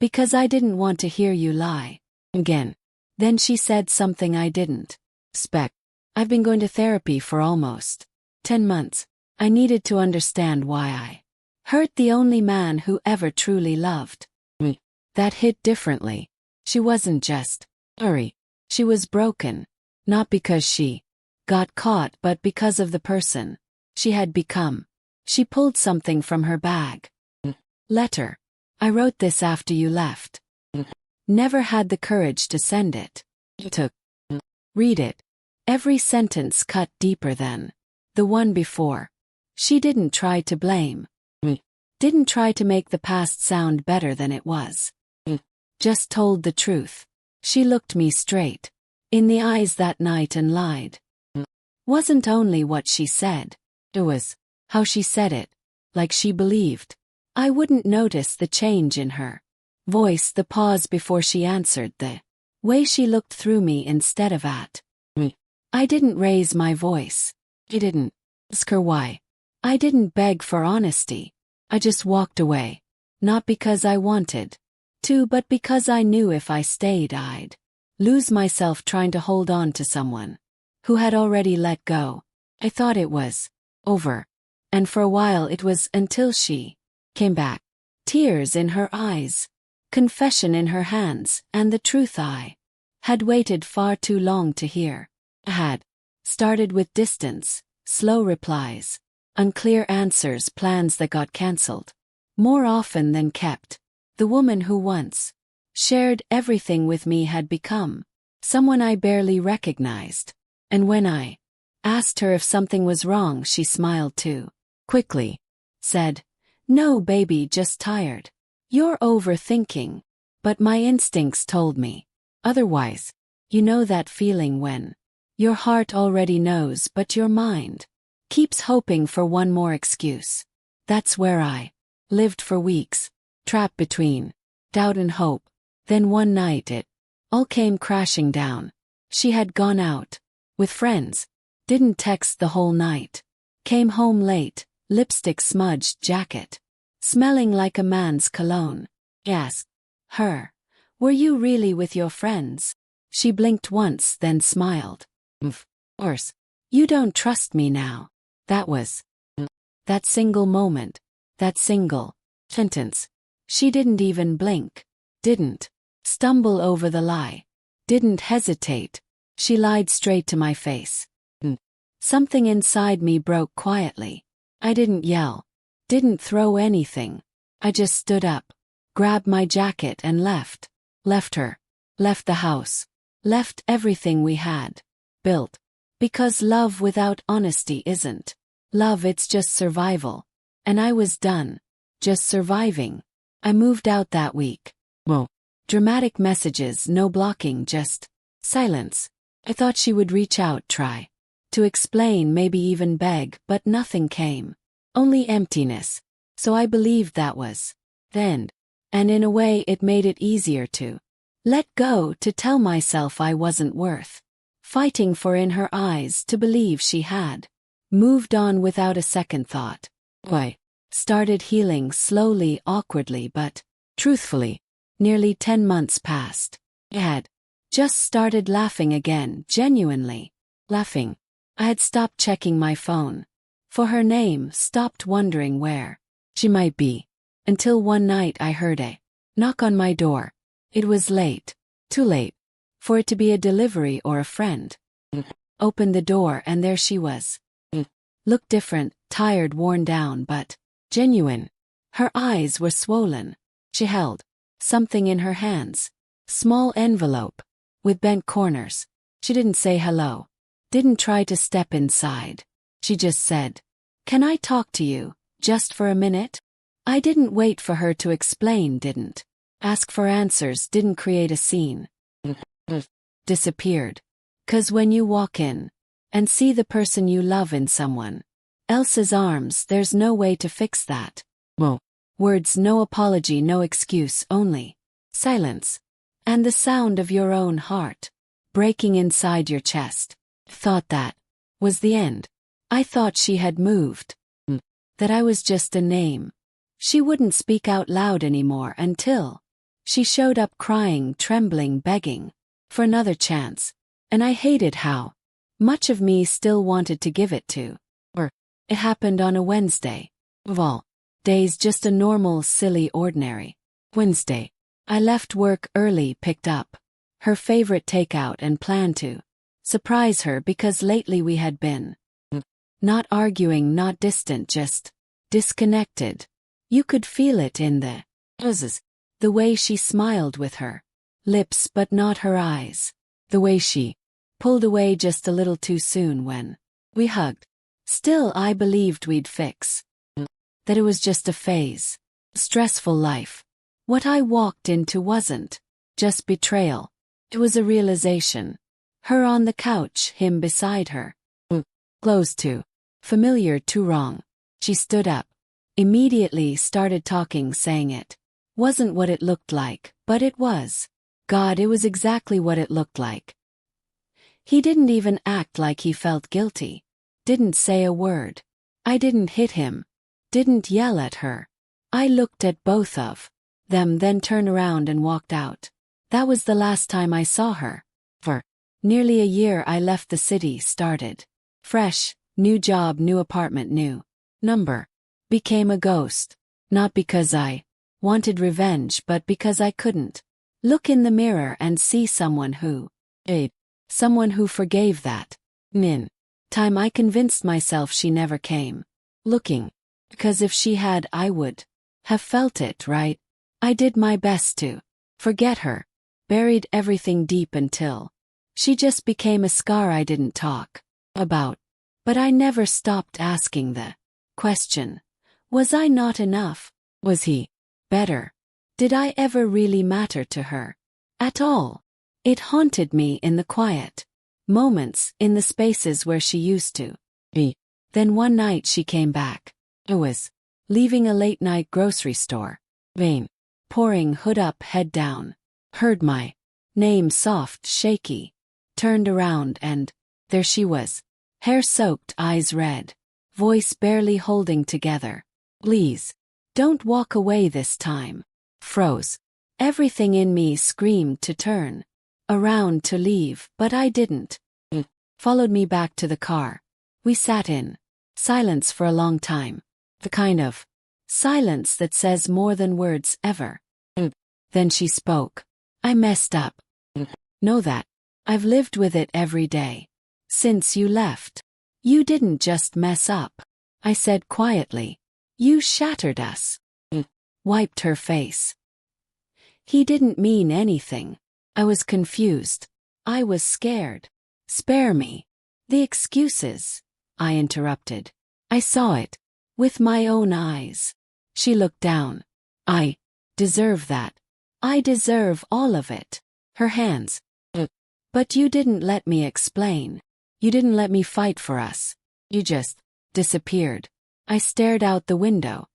Because I didn't want to hear you lie. Again. Then she said something I didn't expect. I've been going to therapy for almost 10 months. I needed to understand why I hurt the only man who ever truly loved me. That hit differently. She wasn't just sorry. She was broken. Not because she got caught, but because of the person she had become. She pulled something from her bag. Letter. I wrote this after you left. Never had the courage to send it. Took. Read it. Every sentence cut deeper than the one before. She didn't try to blame me. Didn't try to make the past sound better than it was. Just told the truth. She looked me straight in the eyes that night and lied. Wasn't only what she said. It was how she said it. Like she believed I wouldn't notice the change in her voice, the pause before she answered, the way she looked through me instead of at me. I didn't raise my voice. I didn't ask her why. I didn't beg for honesty. I just walked away. Not because I wanted to, but because I knew if I stayed I'd lose myself trying to hold on to someone who had already let go. I thought it was over. And for a while it was, until she came back. Tears in her eyes, confession in her hands, and the truth I had waited far too long to hear. I had started with distance, slow replies, unclear answers, plans that got cancelled more often than kept. The woman who once shared everything with me had become someone I barely recognized. And when I asked her if something was wrong, she smiled too quickly, said, "No, baby, just tired. You're overthinking." But my instincts told me otherwise. You know that feeling when your heart already knows but your mind keeps hoping for one more excuse. That's where I lived for weeks, trapped between doubt and hope. Then one night it all came crashing down. She had gone out with friends, didn't text the whole night, came home late, lipstick smudged, jacket smelling like a man's cologne. Asked her, "Were you really with your friends?" She blinked once, then smiled. "Of course. You don't trust me now." That was that single moment, that single sentence. She didn't even blink, didn't stumble over the lie, didn't hesitate. She lied straight to my face. Something inside me broke quietly. I didn't yell, didn't throw anything. I just stood up, grabbed my jacket and left. Left her. Left the house. Left everything we had built. Because love without honesty isn't love, it's just survival. And I was done just surviving. I moved out that week. Whoa. Dramatic messages, no blocking, just silence. I thought she would reach out, try to explain, maybe even beg, but nothing came. Only emptiness. So I believed that was the end. And in a way it made it easier to let go, to tell myself I wasn't worth fighting for, in her eyes, to believe she had moved on without a second thought. I started healing slowly, awkwardly, but truthfully. Nearly 10 months passed. I had just started laughing again, genuinely laughing. I had stopped checking my phone for her name, stopped wondering where she might be, until one night I heard a knock on my door. It was late, too late for it to be a delivery or a friend. Opened the door and there she was. Looked different, tired, worn down, but genuine. Her eyes were swollen. She held something in her hands. Small envelope with bent corners. She didn't say hello. Didn't try to step inside. She just said, "Can I talk to you, just for a minute?" I didn't wait for her to explain, didn't ask for answers, didn't create a scene. Disappeared. 'Cause when you walk in and see the person you love in someone else's arms, there's no way to fix that. Whoa. Words, no apology, no excuse, only silence. And the sound of your own heart breaking inside your chest. Thought that was the end. I thought she had moved. That I was just a name. She wouldn't speak out loud anymore until She showed up crying, trembling, begging for another chance, and I hated how much of me still wanted to give it to her. It happened on a Wednesday. Of all days, just a normal, silly, ordinary Wednesday. I left work early, picked up her favorite takeout and planned to surprise her because lately we had been not arguing, not distant, just disconnected. You could feel it in the pauses, the way she smiled with her lips but not her eyes, the way she pulled away just a little too soon when we hugged. Still, I believed we'd fix that, it was just a phase. Stressful life. What I walked into wasn't just betrayal. It was a realization. Her on the couch, him beside her. Close, too familiar, too wrong. She stood up. Immediately started talking, saying it wasn't what it looked like, but it was. God, it was exactly what it looked like. He didn't even act like he felt guilty. Didn't say a word. I didn't hit him. Didn't yell at her. I looked at both of them, then turned around and walked out. That was the last time I saw her. For nearly a year I left the city, started fresh, new job, new apartment, new number. Became a ghost. Not because I wanted revenge, but because I couldn't look in the mirror and see someone who someone who forgave that. In time I convinced myself she never came looking, because if she had I would have felt it, right? I did my best to forget her, buried everything deep until she just became a scar I didn't talk about. But I never stopped asking the question. Was I not enough? Was he better? Did I ever really matter to her at all? It haunted me in the quiet moments, in the spaces where she used to be. Then one night she came back. I was leaving a late-night grocery store. Rain pouring, hood up, head down. Heard my name, soft, shaky. Turned around and there she was. Hair soaked, eyes red. Voice barely holding together. Please, don't walk away this time. Froze. Everything in me screamed to turn around to leave, but I didn't. Followed me back to the car. We sat in silence for a long time. The kind of silence that says more than words ever. Then she spoke. I messed up. Know that. I've lived with it every day. Since you left. You didn't just mess up. I said quietly. You shattered us. Wiped her face. He didn't mean anything. I was confused. I was scared. Spare me. The excuses. I interrupted. I saw it. With my own eyes. She looked down. I deserve that. I deserve all of it. Her hands. But you didn't let me explain. You didn't let me fight for us. You just disappeared. I stared out the window.